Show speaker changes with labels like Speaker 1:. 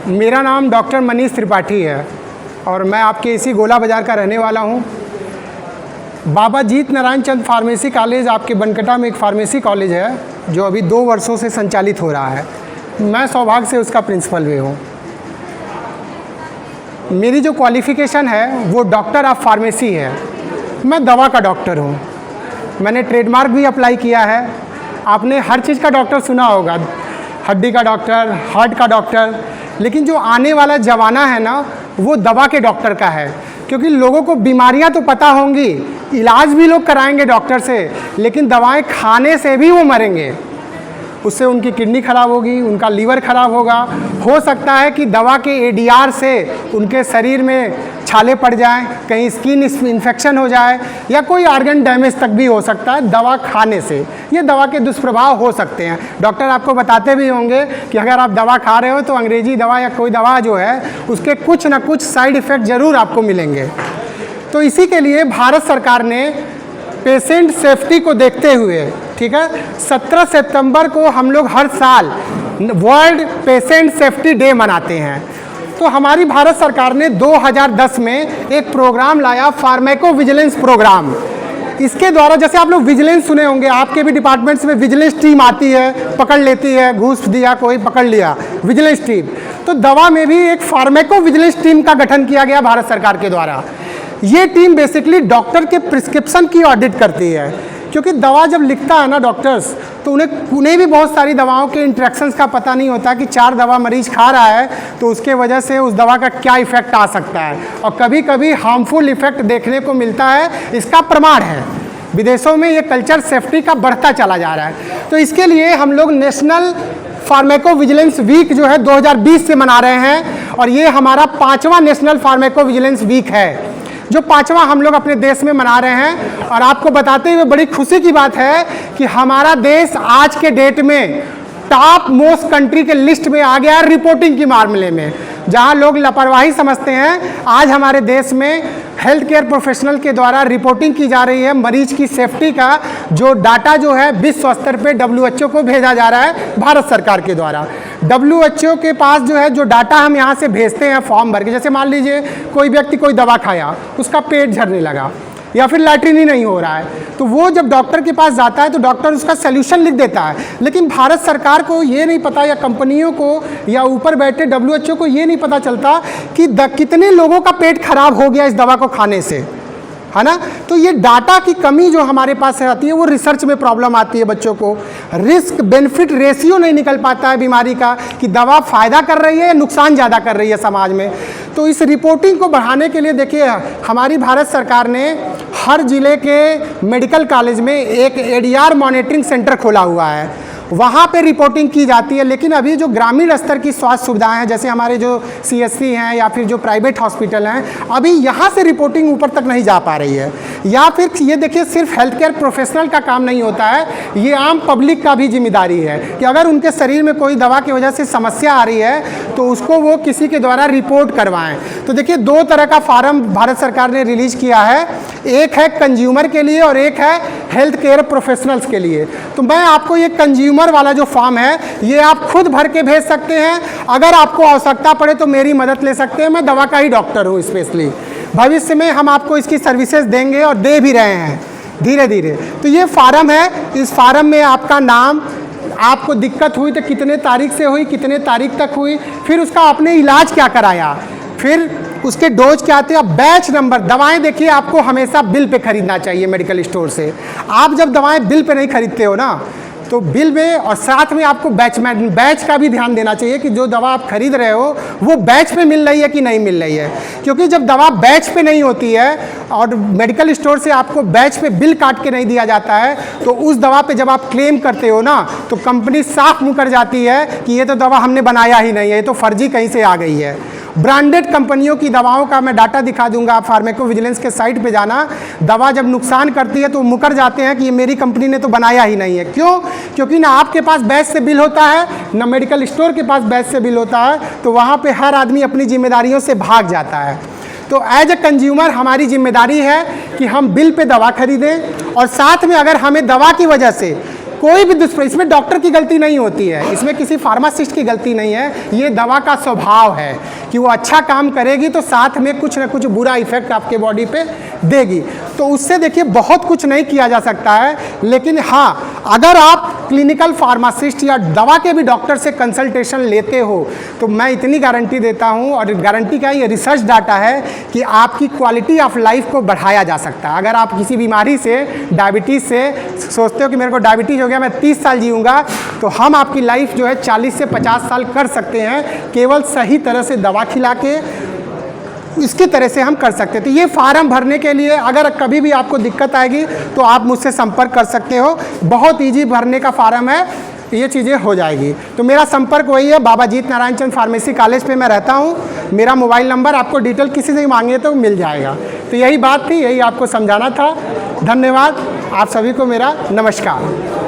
Speaker 1: मेरा नाम डॉक्टर मनीष त्रिपाठी है और मैं आपके इसी गोला बाज़ार का रहने वाला हूँ। बाबा जीत नारायण चंद फार्मेसी कॉलेज आपके बनकटा में एक फार्मेसी कॉलेज है जो अभी 2 वर्षों से संचालित हो रहा है। मैं सौभाग्य से उसका प्रिंसिपल भी हूँ। मेरी जो क्वालिफ़िकेशन है वो डॉक्टर ऑफ फार्मेसी है। मैं दवा का डॉक्टर हूँ। मैंने ट्रेडमार्क भी अप्लाई किया है। आपने हर चीज़ का डॉक्टर सुना होगा, हड्डी का डॉक्टर, हार्ट का डॉक्टर, लेकिन जो आने वाला ज़माना है ना वो दवा के डॉक्टर का है। क्योंकि लोगों को बीमारियां तो पता होंगी, इलाज भी लोग कराएंगे डॉक्टर से, लेकिन दवाएं खाने से भी वो मरेंगे। उससे उनकी किडनी खराब होगी, उनका लीवर खराब होगा। हो सकता है कि दवा के एडीआर से उनके शरीर में छाले पड़ जाएं, कहीं स्किन इन्फेक्शन हो जाए या कोई ऑर्गन डैमेज तक भी हो सकता है दवा खाने से। ये दवा के दुष्प्रभाव हो सकते हैं। डॉक्टर आपको बताते भी होंगे कि अगर आप दवा खा रहे हो तो अंग्रेजी दवा या कोई दवा जो है उसके कुछ ना कुछ साइड इफ़ेक्ट ज़रूर आपको मिलेंगे। तो इसी के लिए भारत सरकार ने पेशेंट सेफ्टी को देखते हुए, ठीक है, 17 सितंबर को हम लोग हर साल वर्ल्ड पेशेंट सेफ्टी डे मनाते हैं। तो हमारी भारत सरकार ने 2010 में एक प्रोग्राम लाया, फार्मेको विजिलेंस प्रोग्राम। इसके द्वारा, जैसे आप लोग विजिलेंस सुने होंगे, आपके भी डिपार्टमेंट्स में विजिलेंस टीम आती है, पकड़ लेती है, घूस दिया कोई पकड़ लिया, विजिलेंस टीम। तो दवा में भी एक फार्मेको विजिलेंस टीम का गठन किया गया भारत सरकार के द्वारा। ये टीम बेसिकली डॉक्टर के प्रिस्क्रिप्शन की ऑडिट करती है, क्योंकि दवा जब लिखता है ना डॉक्टर्स, तो उन्हें भी बहुत सारी दवाओं के इंटरेक्शंस का पता नहीं होता कि 4 दवा मरीज खा रहा है तो उसके वजह से उस दवा का क्या इफेक्ट आ सकता है, और कभी कभी हार्मफुल इफेक्ट देखने को मिलता है। इसका प्रमाण है विदेशों में ये कल्चर सेफ्टी का बढ़ता चला जा रहा है। तो इसके लिए हम लोग नेशनल फार्मेको विजिलेंस वीक जो है 2020 से मना रहे हैं, और ये हमारा 5वां नेशनल फार्मेको विजिलेंस वीक है, जो 5वां हम लोग अपने देश में मना रहे हैं। और आपको बताते हुए बड़ी खुशी की बात है कि हमारा देश आज के डेट में टॉप मोस्ट कंट्री के लिस्ट में आ गया है रिपोर्टिंग के मामले में। जहां लोग लापरवाही समझते हैं, आज हमारे देश में हेल्थ केयर प्रोफेशनल के द्वारा रिपोर्टिंग की जा रही है। मरीज की सेफ्टी का जो डाटा जो है विश्व स्तर पे WHO को भेजा जा रहा है भारत सरकार के द्वारा। WHO के पास जो है जो डाटा हम यहाँ से भेजते हैं फॉर्म भर के, जैसे मान लीजिए कोई व्यक्ति कोई दवा खाया, उसका पेट झड़ने लगा या फिर लैट्रिन ही नहीं हो रहा है, तो वो जब डॉक्टर के पास जाता है तो डॉक्टर उसका सल्यूशन लिख देता है। लेकिन भारत सरकार को ये नहीं पता, या कंपनियों को या ऊपर बैठे WHO को ये नहीं पता चलता कि कितने लोगों का पेट खराब हो गया इस दवा को खाने से, है ना। तो ये डाटा की कमी जो हमारे पास आती है, वो रिसर्च में प्रॉब्लम आती है। बच्चों को रिस्क बेनिफिट रेशियो नहीं निकल पाता है बीमारी का, कि दवा फ़ायदा कर रही है या नुकसान ज़्यादा कर रही है समाज में। तो इस रिपोर्टिंग को बढ़ाने के लिए देखिए, हमारी भारत सरकार ने हर ज़िले के मेडिकल कॉलेज में एक ADR मॉनिटरिंग सेंटर खोला हुआ है। वहाँ पे रिपोर्टिंग की जाती है। लेकिन अभी जो ग्रामीण स्तर की स्वास्थ्य सुविधाएं हैं, जैसे हमारे जो CSC हैं या फिर जो प्राइवेट हॉस्पिटल हैं, अभी यहाँ से रिपोर्टिंग ऊपर तक नहीं जा पा रही है। या फिर ये देखिए, सिर्फ हेल्थ केयर प्रोफेशनल का काम नहीं होता है, ये आम पब्लिक का भी जिम्मेदारी है कि अगर उनके शरीर में कोई दवा की वजह से समस्या आ रही है तो उसको वो किसी के द्वारा रिपोर्ट करवाएँ। तो देखिए, 2 तरह का फार्म भारत सरकार ने रिलीज किया है, एक है कंज्यूमर के लिए और एक है हेल्थ केयर प्रोफेशनल्स के लिए। तो मैं आपको ये कंज्यूमर वाला जो फॉर्म है ये आप खुद भर के भेज सकते हैं। अगर आपको आवश्यकता पड़े तो मेरी मदद ले सकते हैं, मैं दवा का ही डॉक्टर हूँ स्पेशली। भविष्य में हम आपको इसकी सर्विसेज देंगे और दे भी रहे हैं धीरे धीरे। तो ये फार्म है, इस फार्म में आपका नाम, आपको दिक्कत हुई तो कितने तारीख से हुई, कितने तारीख तक हुई, फिर उसका आपने इलाज क्या कराया, फिर उसके डोज क्या आते हैं, बैच नंबर। दवाएं देखिए, आपको हमेशा बिल पे खरीदना चाहिए मेडिकल स्टोर से। आप जब दवाएं बिल पे नहीं खरीदते हो ना, तो बिल में, और साथ में आपको बैच का भी ध्यान देना चाहिए कि जो दवा आप खरीद रहे हो वो बैच पे मिल रही है कि नहीं मिल रही है। क्योंकि जब दवा बैच पे नहीं होती है और मेडिकल स्टोर से आपको बैच पे बिल काट के नहीं दिया जाता है, तो उस दवा पे जब आप क्लेम करते हो ना, तो कंपनी साफ मुकर जाती है कि ये तो दवा हमने बनाया ही नहीं है, ये तो फर्जी कहीं से आ गई है। ब्रांडेड कंपनियों की दवाओं का मैं डाटा दिखा दूंगा, आप फार्मेको विजिलेंस के साइट पे जाना। दवा जब नुकसान करती है तो मुकर जाते हैं कि ये मेरी कंपनी ने तो बनाया ही नहीं है। क्यों? क्योंकि ना आपके पास बैच से बिल होता है, ना मेडिकल स्टोर के पास बैच से बिल होता है, तो वहाँ पे हर आदमी अपनी जिम्मेदारियों से भाग जाता है। तो एज ए कंज्यूमर हमारी जिम्मेदारी है कि हम बिल पे दवा खरीदें, और साथ में अगर हमें दवा की वजह से कोई भी इसमें डॉक्टर की गलती नहीं होती है, इसमें किसी फार्मासिस्ट की गलती नहीं है, ये दवा का स्वभाव है कि वो अच्छा काम करेगी तो साथ में कुछ ना कुछ बुरा इफेक्ट आपके बॉडी पे देगी। तो उससे देखिए बहुत कुछ नहीं किया जा सकता है, लेकिन हाँ अगर आप क्लिनिकल फार्मासिस्ट या दवा के भी डॉक्टर से कंसल्टेशन लेते हो तो मैं इतनी गारंटी देता हूँ, और गारंटी का ये रिसर्च डाटा है कि आपकी क्वालिटी ऑफ लाइफ को बढ़ाया जा सकता है। अगर आप किसी बीमारी से, डायबिटीज़ से सोचते हो कि मेरे को डायबिटीज़ हो गया मैं 30 साल जीऊँगा, तो हम आपकी लाइफ जो है 40 से 50 साल कर सकते हैं, केवल सही तरह से दवा खिला के इसकी तरह से हम कर सकते हैं। तो ये फार्म भरने के लिए अगर कभी भी आपको दिक्कत आएगी तो आप मुझसे संपर्क कर सकते हो, बहुत ईजी भरने का फार्म है, ये चीज़ें हो जाएगी। तो मेरा संपर्क वही है, बाबा जीत नारायण चंद फार्मेसी कॉलेज पे मैं रहता हूँ। मेरा मोबाइल नंबर आपको डिटेल किसी से मांगे तो मिल जाएगा। तो यही बात थी, यही आपको समझाना था। धन्यवाद, आप सभी को मेरा नमस्कार।